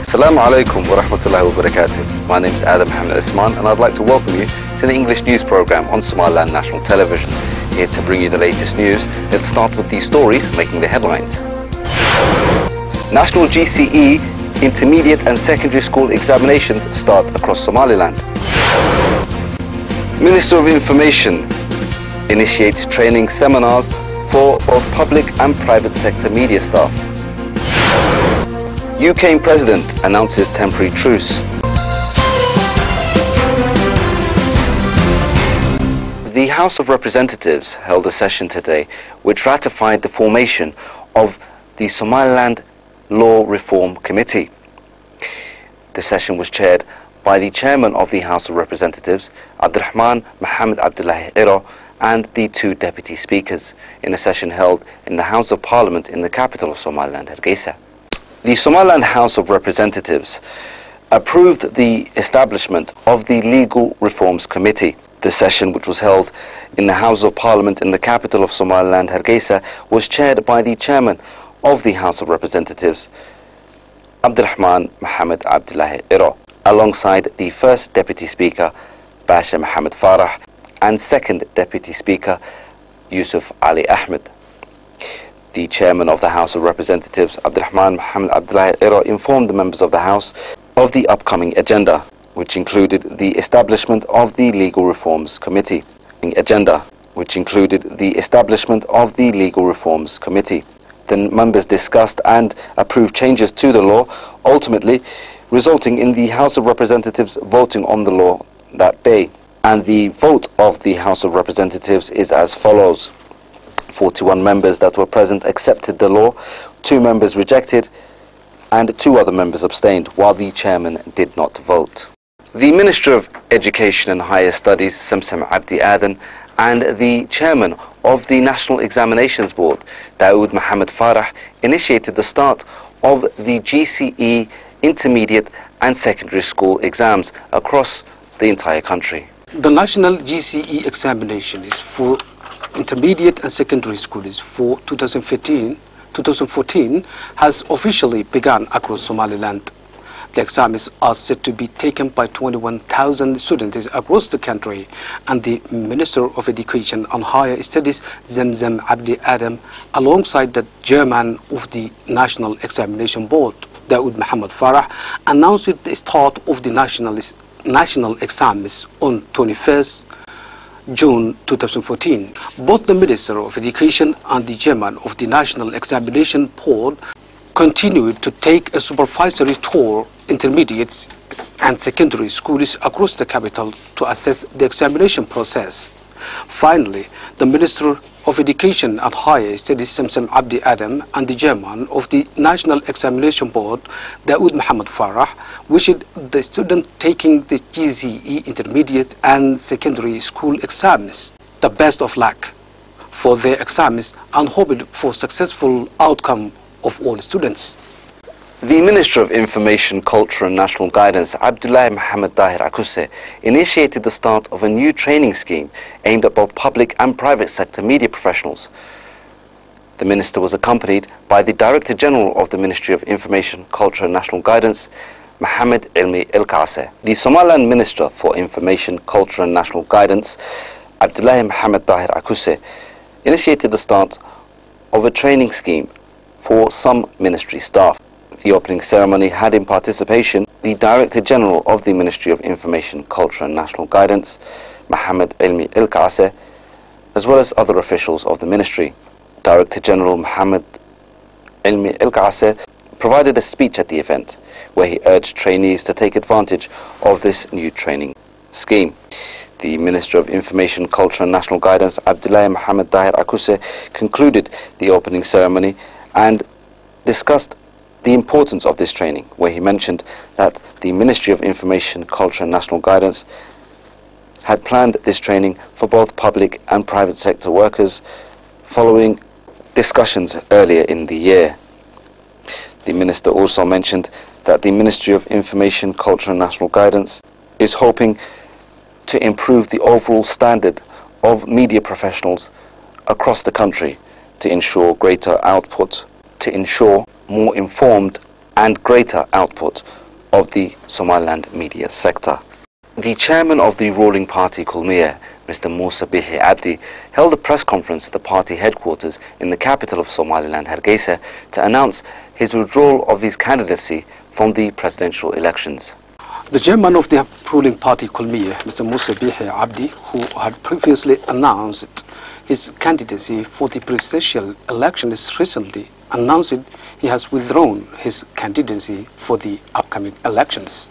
Assalamu alaikum wa rahmatullahi wa barakatuh. My name is Adam Mohammed Isman and I'd like to welcome you to the English news program on Somaliland National Television. Here to bring you the latest news, let's start with these stories making the headlines. National GCE intermediate and secondary school examinations start across Somaliland. Minister of Information initiates training seminars for both public and private sector media staff. UK President announces temporary truce. The House of Representatives held a session today which ratified the formation of the Somaliland Law Reform Committee. The session was chaired by the Chairman of the House of Representatives, Abdurrahman Mohammed Abdullahi Iro, and the two Deputy Speakers in a session held in the House of Parliament in the capital of Somaliland, ENG Sa. The Somaliland House of Representatives approved the establishment of the Legal Reforms Committee. The session, which was held in the House of Parliament in the capital of Somaliland, ENG Sa, was chaired by the Chairman of the House of Representatives, Abdurrahman Mohammed Abdullahi Iro, alongside the First Deputy Speaker, Basha Mohammed Farah, and Second Deputy Speaker, Yusuf Ali Ahmed. The Chairman of the House of Representatives, Abdurrahman Mohammed Abdullahi Iro, informed the members of the House of the upcoming agenda, which included the establishment of the Legal Reforms Committee. The members discussed and approved changes to the law, ultimately resulting in the House of Representatives voting on the law that day. And the vote of the House of Representatives is as follows. 41 members that were present accepted the law, 2 members rejected, and 2 other members abstained, while the Chairman did not vote. The Minister of Education and Higher Studies, Samsam Abdi Adan, and the Chairman of the National Examinations Board, Dawood Mohammed Farah, initiated the start of the GCE intermediate and secondary school exams across the entire country. The National GCE examination is for intermediate and secondary schools for 2014 has officially begun across Somaliland. The exams are set to be taken by 21,000 students across the country, and the Minister of Education and Higher Studies, Zamzam Abdi Adam, alongside the Chairman of the National Examination Board, Dawood Mohammed Farah, announced the start of the national exams on 21st June 2014. Both the Minister of Education and the Chairman of the National Examination Board continued to take a supervisory tour intermediate and secondary schools across the capital to assess the examination process. Finally, the Minister of Education and Higher Studies, Samsam Abdi Adam, and the Chairman of the National Examination Board, Dawood Mohammed Farah, wished the students taking the GCE intermediate and secondary school exams the best of luck for their exams and hoped for successful outcome of all students. The Minister of Information, Culture and National Guidance, Abdullah Mohammed Dahir Akuse, initiated the start of a new training scheme aimed at both public and private sector media professionals. The Minister was accompanied by the Director General of the Ministry of Information, Culture and National Guidance, Mohammed Ilmi The Somaliland Minister for Information, Culture and National Guidance, Abdullah Mohammed Dahir Akuse, initiated the start of a training scheme for some ministry staff. The opening ceremony had in participation the Director General of the Ministry of Information, Culture and National Guidance, Mohammed Ilmi Ilkase, as well as other officials of the Ministry. Director General Mohammed Ilmi Ilkase provided a speech at the event where he urged trainees to take advantage of this new training scheme. The Minister of Information, Culture and National Guidance, Abdullah Mohammed Dahir Akuse, concluded the opening ceremony and discussed the importance of this training, where he mentioned that the Ministry of Information, Culture and National Guidance had planned this training for both public and private sector workers following discussions earlier in the year. The Minister also mentioned that the Ministry of Information, Culture and National Guidance is hoping to improve the overall standard of media professionals across the country to ensure greater output, to ensure more informed and greater output of the Somaliland media sector. The chairman of the ruling party Kulmiye, Mr. Musa Bihi Abdi, held a press conference at the party headquarters in the capital of Somaliland, Hargeisa, to announce his withdrawal of his candidacy from the presidential elections. The chairman of the ruling party Kulmiye, Mr. Musa Bihi Abdi, who had previously announced his candidacy for the presidential elections, recently announced he has withdrawn his candidacy for the upcoming elections.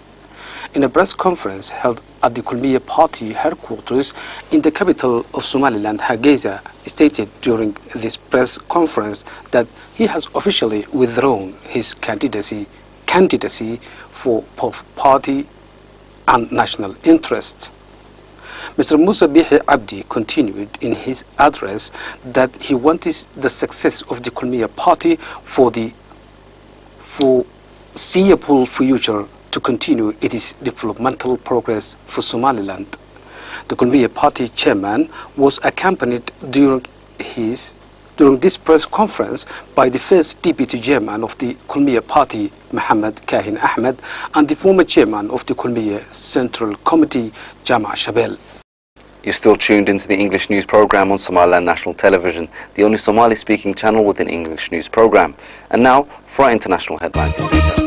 In a press conference held at the Kulmiye party headquarters in the capital of Somaliland, Hargeisa, stated during this press conference that he has officially withdrawn his candidacy for both party and national interests. Mr. Musa Bihi Abdi continued in his address that he wanted the success of the Kulmiye party for the foreseeable future to continue its developmental progress for Somaliland. The Kulmiye party chairman was accompanied during this press conference by the first deputy chairman of the Kulmiye party, Muhammad Kahin Ahmed, and the former chairman of the Kulmiye Central Committee, Jama Shabel. You're still tuned into the English news program on Somaliland National Television, the only Somali-speaking channel with an English news program. And now for our international headlines in detail.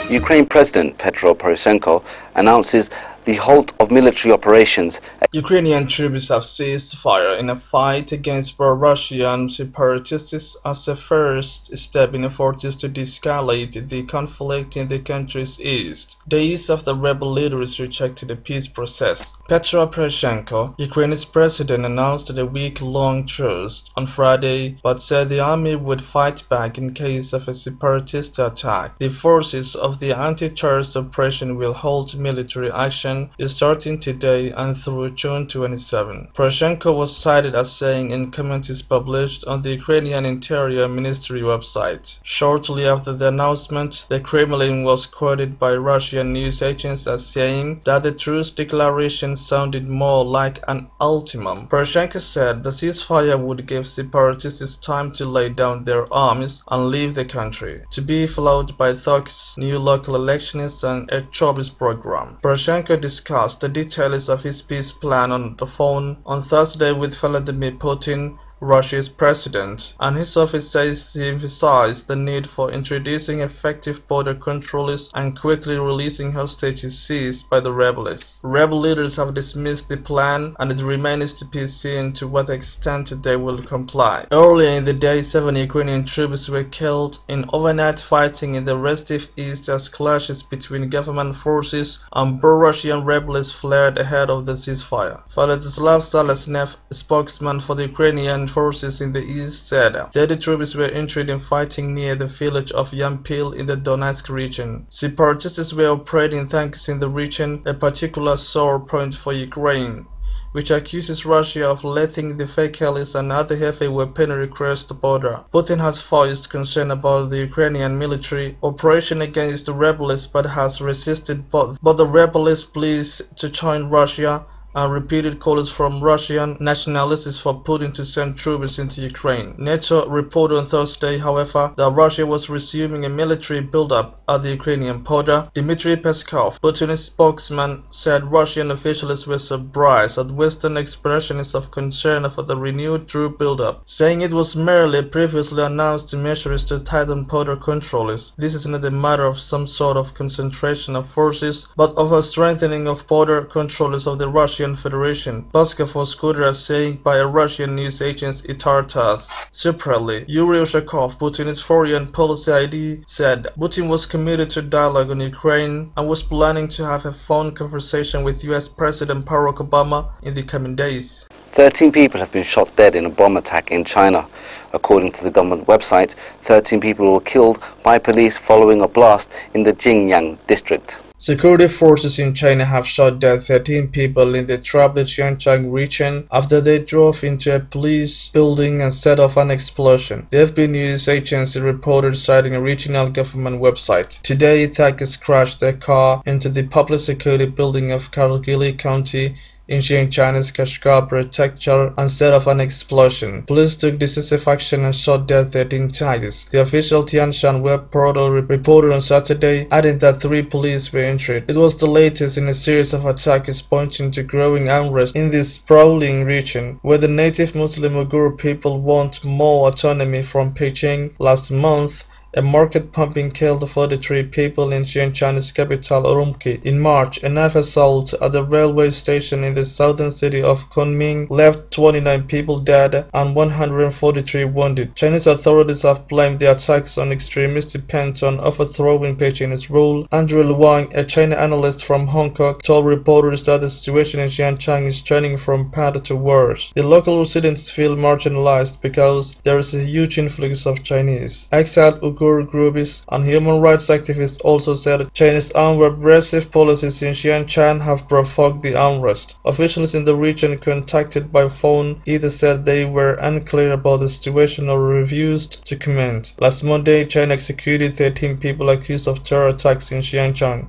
Ukraine President Petro Poroshenko announces the halt of military operations. Ukrainian troops have ceased fire in a fight against pro-Russian separatists as a first step in efforts to de-escalate the conflict in the country's east, days after rebel leaders rejected the peace process. Petro Poroshenko, Ukraine's president, announced a week-long truce on Friday, but said the army would fight back in case of a separatist attack. The forces of the anti-terrorist operation will halt military action starting today and through June 27. Poroshenko was cited as saying in comments published on the Ukrainian Interior Ministry website. Shortly after the announcement, the Kremlin was quoted by Russian news agents as saying that the truce declaration sounded more like an ultimatum. Poroshenko said the ceasefire would give separatists time to lay down their arms and leave the country, to be followed by talks, new local elections and a jobs program. Poroshenko discussed the details of his peace plan on the phone on Thursday with Vladimir Putin, Russia's president, and his office says he emphasized the need for introducing effective border controls and quickly releasing hostages seized by the rebels. Rebel leaders have dismissed the plan, and it remains to be seen to what extent they will comply. Earlier in the day, 7 Ukrainian troops were killed in overnight fighting in the restive east as clashes between government forces and pro-Russian rebels flared ahead of the ceasefire. Vladislav Salesnev, spokesman for the Ukrainian forces in the east, said 30 troops were injured in fighting near the village of Yampil in the Donetsk region. Separatists were operating tanks in the region, a particular sore point for Ukraine, which accuses Russia of letting the vehicles and other heavy weaponry cross the border. Putin has voiced concern about the Ukrainian military operation against the rebels but has resisted both the rebels' pleas to join Russia and repeated calls from Russian nationalists for Putin to send troops into Ukraine. NATO reported on Thursday, however, that Russia was resuming a military buildup at the Ukrainian border. Dmitry Peskov, Putin's spokesman, said Russian officials were surprised at Western expressions of concern for the renewed troop buildup, saying it was merely previously announced measures to tighten border controls. This is not a matter of some sort of concentration of forces, but of a strengthening of border controls of the Russian Federation, Peskov was quoted as saying by a Russian news agency Itar-TASS. Separately, Yuri Ushakov, Putin's foreign policy ID, said Putin was committed to dialogue on Ukraine and was planning to have a phone conversation with US President Barack Obama in the coming days. 13 people have been shot dead in a bomb attack in China. According to the government website, 13 people were killed by police following a blast in the Jingyang district. Security forces in China have shot dead 13 people in the troubled Xinjiang region after they drove into a police building and set off an explosion. The FB news agency reported, citing a regional government website. Today, attackers crashed their car into the public security building of Kargili County in Xinjiang's Kashgar prefecture and set off an explosion. Police took decisive action and shot dead 13 targets. The official Tianshan web portal reported on Saturday, adding that 3 police were injured. It was the latest in a series of attacks pointing to growing unrest in this sprawling region, where the native Muslim Uyghur people want more autonomy from Beijing. Last month, a market pumping killed 43 people in Xinjiang's capital Urumqi. In March, a knife assault at the railway station in the southern city of Kunming left 29 people dead and 143 wounded. Chinese authorities have blamed the attacks on extremists bent on overthrowing Beijing's rule. Andrew Luang, a China analyst from Hong Kong, told reporters that the situation in Xinjiang is turning from bad to worse. The local residents feel marginalized because there is a huge influx of Chinese. Exiled Uyghur groups and human rights activists also said China's own repressive policies in Xinjiang have provoked the unrest. Officials in the region contacted by phone either said they were unclear about the situation or refused to comment. Last Monday, China executed 13 people accused of terror attacks in Xinjiang.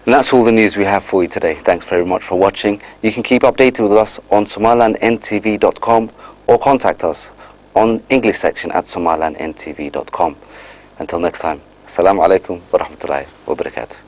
And that's all the news we have for you today. Thanks very much for watching. You can keep updated with us on somalilandntv.com or contact us on English section at somalilandntv.com. Until next time, Assalamu alaikum wa rahmatullahi wa barakatuh.